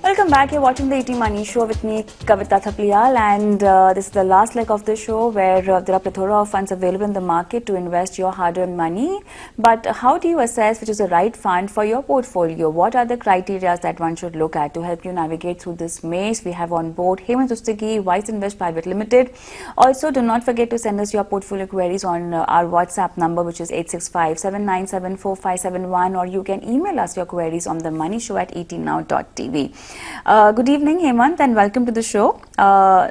Welcome back. You're watching the ET Money Show with me, Kavita Thapliyal, and this is the last leg of the show where there are plethora of funds available in the market to invest your hard-earned money. But how do you assess which is the right fund for your portfolio? What are the criteria that one should look at to help you navigate through this maze? We have on board Hemant, Rustagi, Wiseinvest Pvt.Ltd. Also, do not forget to send us your portfolio queries on our WhatsApp number, which is 865-797-4571, or you can email us your queries on the money show at etnow.tv. Good evening, Hemant, and welcome to the show.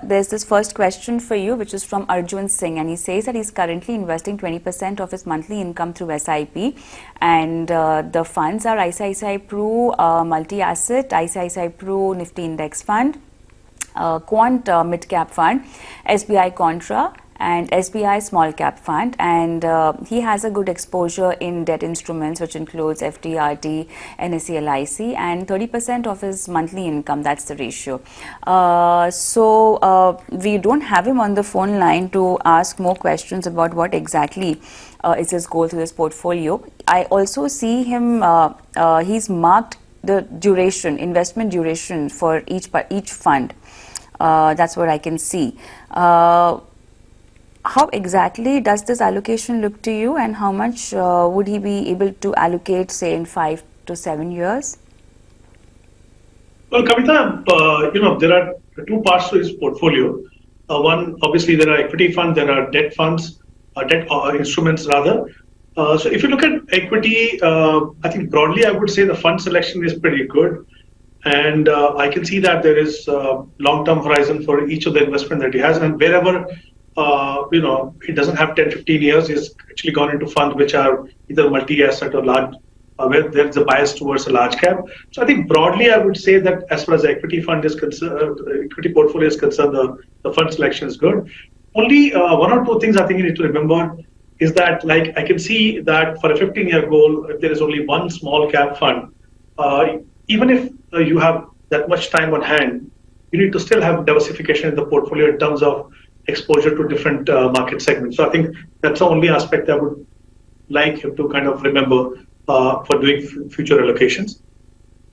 There's this first question for you, which is from Arjun Singh, and he says that he's currently investing 20% of his monthly income through SIP, and the funds are ICICI Pru Multi-Asset, ICICI Pru Nifty Index Fund, Quant Mid Cap Fund, SBI Contra, and SBI Small Cap Fund, and he has a good exposure in debt instruments, which includes FDRD, NSE, LIC, and 30% of his monthly income. That's the ratio. So we don't have him on the phone line to ask more questions about what exactly is his goal to this portfolio. I also see him, he's marked the duration, investment duration for each fund. That's what I can see. How exactly does this allocation look to you, and how much would he be able to allocate, say, in 5 to 7 years? Well, Kavita, there are two parts to his portfolio. One, obviously, there are equity funds, there are debt funds, debt instruments rather. So if you look at equity, I think broadly I would say the fund selection is pretty good. And I can see that there is long-term horizon for each of the investment that he has, and wherever he doesn't have 10, 15 years. He's actually gone into funds which are either multi-asset or large, where there's a bias towards a large cap. So I think broadly, I would say that as far as the equity fund is concerned, equity portfolio is concerned, the fund selection is good. Only one or two things I think you need to remember is that, like, I can see that for a 15-year goal, if there is only one small cap fund, even if you have that much time on hand, you need to still have diversification in the portfolio in terms of exposure to different market segments. So I think that's the only aspect I would like him to kind of remember for doing future allocations.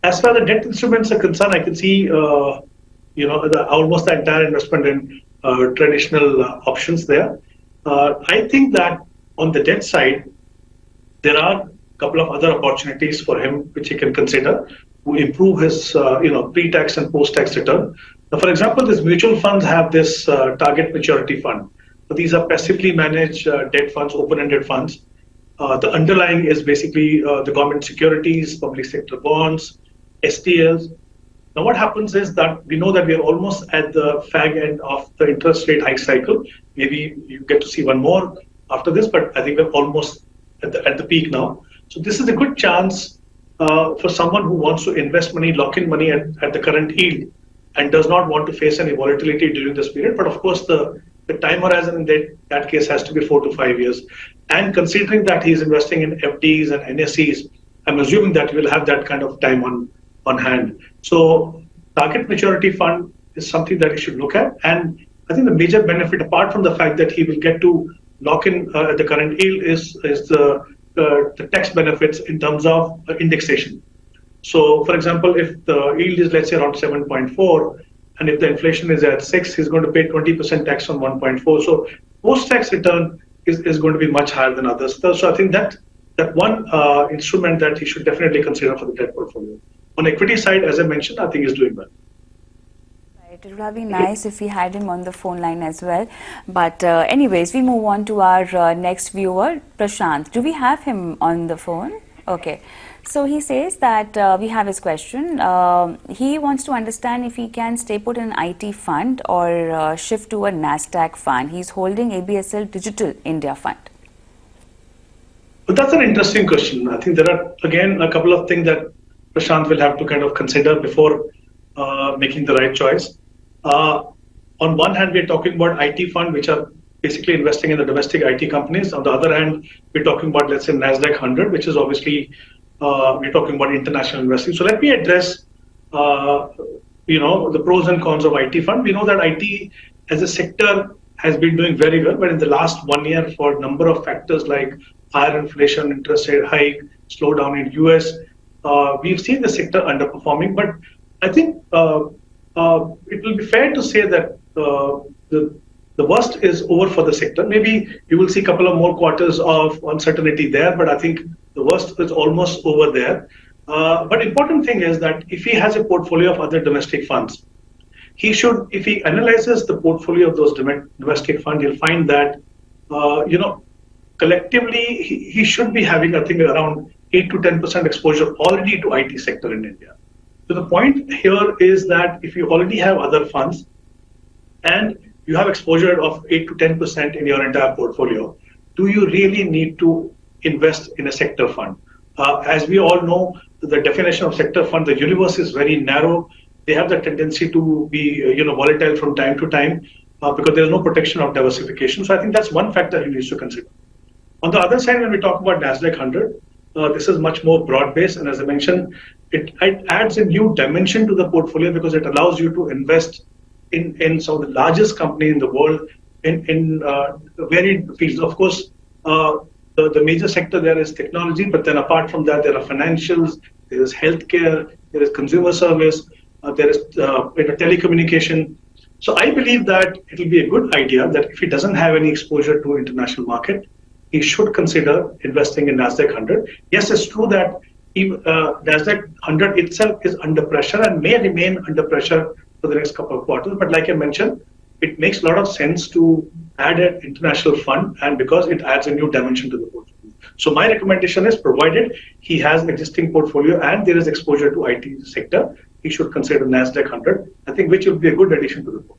As far as the debt instruments are concerned, I can see almost the entire investment in traditional options there. I think that on the debt side, there are a couple of other opportunities for him which he can consider to improve his pre-tax and post-tax return. Now, for example, these mutual funds have this target maturity fund. So these are passively managed debt funds, open-ended funds. The underlying is basically the government securities, public sector bonds, STLs. Now, what happens is that we know that we are almost at the fag end of the interest rate hike cycle. Maybe you get to see one more after this, but I think we're almost at the peak now. So this is a good chance for someone who wants to invest money, lock in money at the current yield, and does not want to face any volatility during this period. But of course, the time horizon in that case has to be 4 to 5 years. And considering that he's investing in FDs and NSEs, I'm assuming that he will have that kind of time on hand. So target maturity fund is something that he should look at. And I think the major benefit, apart from the fact that he will get to lock in at the current yield, is the tax benefits in terms of indexation. So, for example, if the yield is, let's say, around 7.4, and if the inflation is at 6, he's going to pay 20% tax on 1.4. So, post-tax return is going to be much higher than others. So, I think that one instrument that he should definitely consider for the debt portfolio. On equity side, as I mentioned, I think he's doing well. It would have been nice if we had him on the phone line as well. But anyways, we move on to our next viewer, Prashant. Do we have him on the phone? Okay. So he says that we have his question. He wants to understand if he can stay put in an IT fund or shift to a NASDAQ fund. He's holding ABSL Digital India Fund. But that's an interesting question. I think there are, again, a couple of things that Prashant will have to kind of consider before making the right choice. On one hand, we're talking about IT fund, which are basically investing in the domestic IT companies. On the other hand, we're talking about, let's say, NASDAQ 100, which is obviously, we're talking about international investing. So let me address, the pros and cons of IT fund. We know that IT as a sector has been doing very well, but in the last 1 year, for a number of factors like higher inflation, interest rate hike, slowdown in US, we've seen the sector underperforming. But I think it will be fair to say that the worst is over for the sector. Maybe you will see a couple of more quarters of uncertainty there, but I think the worst is almost over there. But important thing is that if he has a portfolio of other domestic funds, he should, if he analyzes the portfolio of those domestic funds, he'll find that, collectively, he should be having, I think, around 8 to 10% exposure already to IT sector in India. So the point here is that if you already have other funds and you have exposure of 8 to 10% in your entire portfolio, do you really need to invest in a sector fund? As we all know, the definition of sector fund, the universe is very narrow. They have the tendency to be, volatile from time to time because there is no protection of diversification. So I think that's one factor he needs to consider. On the other side, when we talk about Nasdaq 100, this is much more broad-based, and as I mentioned, it adds a new dimension to the portfolio because it allows you to invest in some of the largest companies in the world in varied fields. Of course, the major sector there is technology, but then apart from that, there are financials, there is healthcare, there is consumer service, there is telecommunication. So I believe that it will be a good idea that if he doesn't have any exposure to international market, he should consider investing in Nasdaq 100. Yes, it's true that Nasdaq 100 itself is under pressure and may remain under pressure for the next couple of quarters. But like I mentioned, it makes a lot of sense to add an international fund, and because it adds a new dimension to the portfolio. So my recommendation is, provided he has an existing portfolio and there is exposure to IT sector, he should consider Nasdaq 100, I think, which will be a good addition to the portfolio.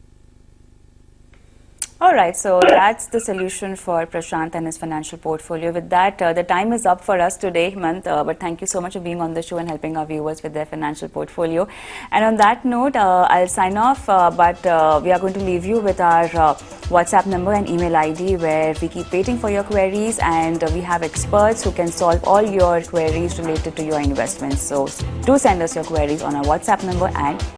All right, so that's the solution for Prashant and his financial portfolio. With that, the time is up for us today, Hemant, but thank you so much for being on the show and helping our viewers with their financial portfolio. And on that note, I'll sign off, but we are going to leave you with our WhatsApp number and email ID, where we keep waiting for your queries, and we have experts who can solve all your queries related to your investments. So do send us your queries on our WhatsApp number and